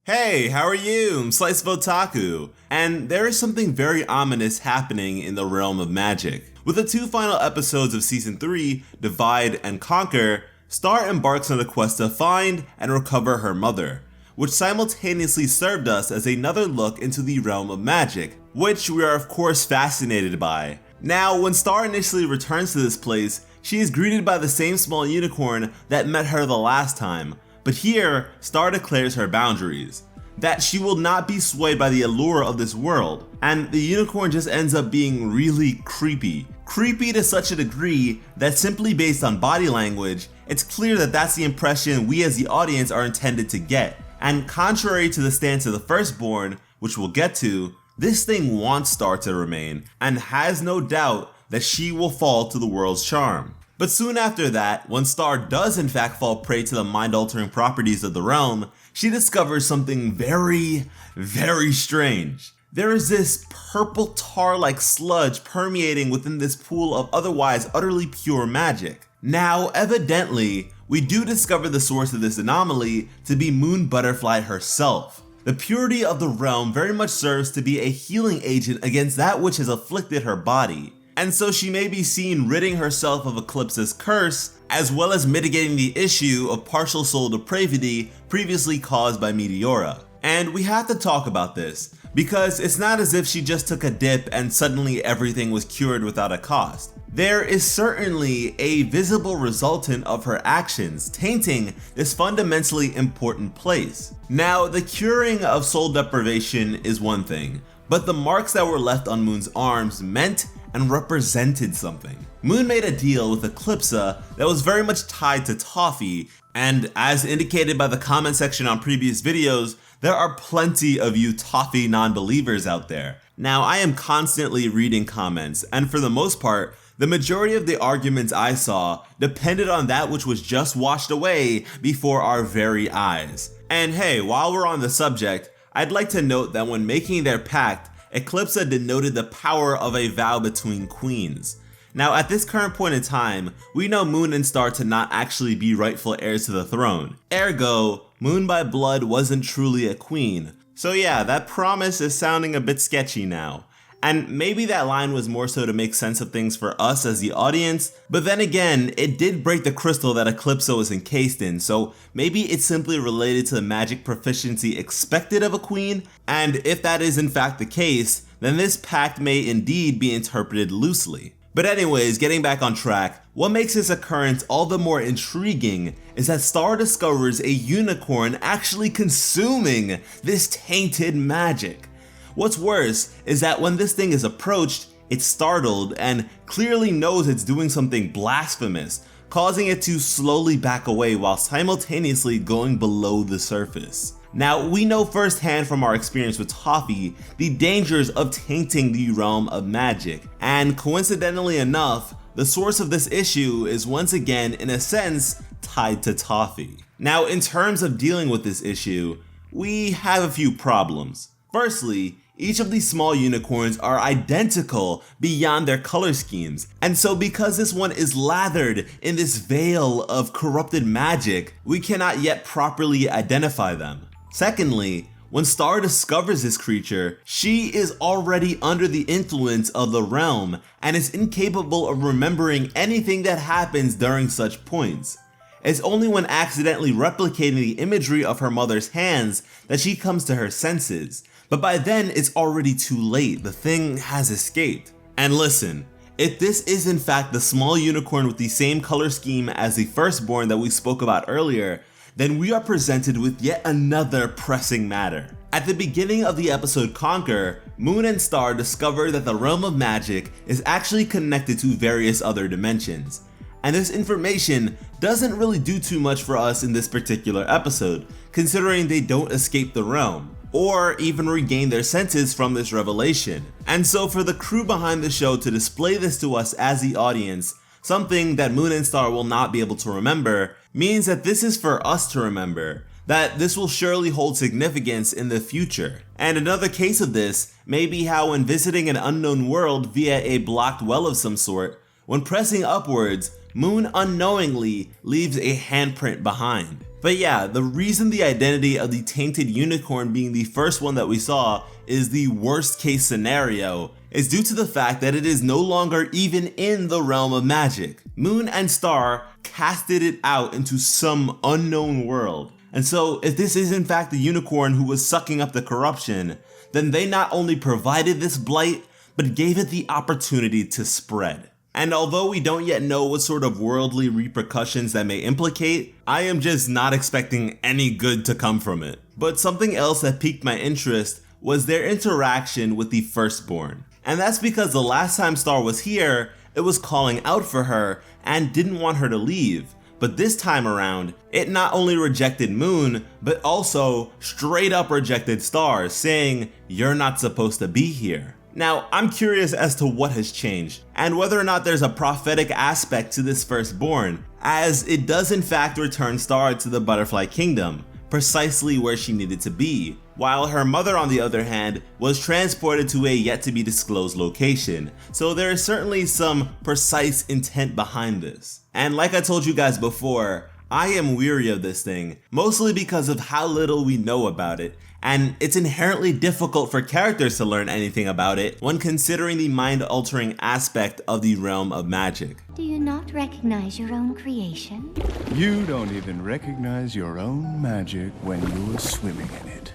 Hey, how are you? I'm SliceofOtaku, and there is something very ominous happening in the realm of magic. With the two final episodes of Season 3, Divide and Conquer, Star embarks on a quest to find and recover her mother, which simultaneously served us as another look into the realm of magic, which we are of course fascinated by. Now, when Star initially returns to this place, she is greeted by the same small unicorn that met her the last time. But here, Star declares her boundaries, that she will not be swayed by the allure of this world, and the unicorn just ends up being really creepy. Creepy to such a degree that simply based on body language, it's clear that that's the impression we as the audience are intended to get. And contrary to the stance of the firstborn, which we'll get to, this thing wants Star to remain, and has no doubt that she will fall to the world's charm. But soon after that, when Star does in fact fall prey to the mind-altering properties of the realm, she discovers something very, very strange. There is this purple tar-like sludge permeating within this pool of otherwise utterly pure magic. Now, evidently, we do discover the source of this anomaly to be Moon Butterfly herself. The purity of the realm very much serves to be a healing agent against that which has afflicted her body. And so she may be seen ridding herself of Eclipse's curse, as well as mitigating the issue of partial soul depravity previously caused by Meteora. And we have to talk about this, because it's not as if she just took a dip and suddenly everything was cured without a cost. There is certainly a visible resultant of her actions tainting this fundamentally important place. Now, the curing of soul deprivation is one thing, but the marks that were left on Moon's arms meant and represented something. Moon made a deal with Eclipse that was very much tied to Toffee, and as indicated by the comment section on previous videos, there are plenty of you Toffee non-believers out there. Now, I am constantly reading comments, and for the most part, the majority of the arguments I saw depended on that which was just washed away before our very eyes. And hey, while we're on the subject, I'd like to note that when making their pact, Eclipse denoted the power of a vow between queens. Now, at this current point in time, we know Moon and Star to not actually be rightful heirs to the throne. Ergo, Moon by blood wasn't truly a queen. So yeah, that promise is sounding a bit sketchy now. And maybe that line was more so to make sense of things for us as the audience, but then again, it did break the crystal that Eclipse was encased in, so maybe it's simply related to the magic proficiency expected of a queen, and if that is in fact the case, then this pact may indeed be interpreted loosely. But anyways, getting back on track, what makes this occurrence all the more intriguing is that Star discovers a unicorn actually consuming this tainted magic. What's worse is that when this thing is approached, it's startled and clearly knows it's doing something blasphemous, causing it to slowly back away while simultaneously going below the surface. Now, we know firsthand from our experience with Toffee the dangers of tainting the realm of magic, and coincidentally enough, the source of this issue is once again, in a sense, tied to Toffee. Now, in terms of dealing with this issue, we have a few problems. Firstly, each of these small unicorns are identical beyond their color schemes, and so because this one is lathered in this veil of corrupted magic, we cannot yet properly identify them. Secondly, when Star discovers this creature, she is already under the influence of the realm and is incapable of remembering anything that happens during such points. It's only when accidentally replicating the imagery of her mother's hands that she comes to her senses. But by then, it's already too late. The thing has escaped. And listen, if this is in fact the small unicorn with the same color scheme as the firstborn that we spoke about earlier, then we are presented with yet another pressing matter. At the beginning of the episode Conquer, Moon and Star discover that the realm of magic is actually connected to various other dimensions. And this information doesn't really do too much for us in this particular episode, considering they don't escape the realm, or even regain their senses from this revelation. And so for the crew behind the show to display this to us as the audience, something that Moon and Star will not be able to remember, means that this is for us to remember, that this will surely hold significance in the future. And another case of this may be how when visiting an unknown world via a blocked well of some sort, when pressing upwards, Moon unknowingly leaves a handprint behind. But yeah, the reason the identity of the tainted unicorn being the first one that we saw is the worst case scenario is due to the fact that it is no longer even in the realm of magic. Moon and Star casted it out into some unknown world. And so if this is in fact the unicorn who was sucking up the corruption, then they not only provided this blight, but gave it the opportunity to spread. And although we don't yet know what sort of worldly repercussions that may implicate, I am just not expecting any good to come from it. But something else that piqued my interest was their interaction with the Firstborn. And that's because the last time Star was here, it was calling out for her and didn't want her to leave. But this time around, it not only rejected Moon, but also straight up rejected Star, saying, "You're not supposed to be here." Now, I'm curious as to what has changed, and whether or not there's a prophetic aspect to this Firstborn, as it does in fact return Star to the Butterfly Kingdom, precisely where she needed to be, while her mother on the other hand was transported to a yet to be disclosed location, so there is certainly some precise intent behind this. And like I told you guys before, I am weary of this thing, mostly because of how little we know about it, and it's inherently difficult for characters to learn anything about it when considering the mind-altering aspect of the realm of magic. Do you not recognize your own creation? You don't even recognize your own magic when you're swimming in it.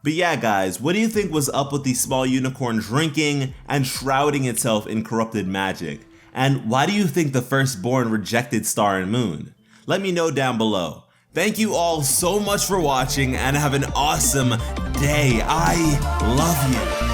But yeah guys, what do you think was up with the small unicorn drinking and shrouding itself in corrupted magic? And why do you think the Firstborn rejected Star and Moon? Let me know down below. Thank you all so much for watching and have an awesome day. I love you.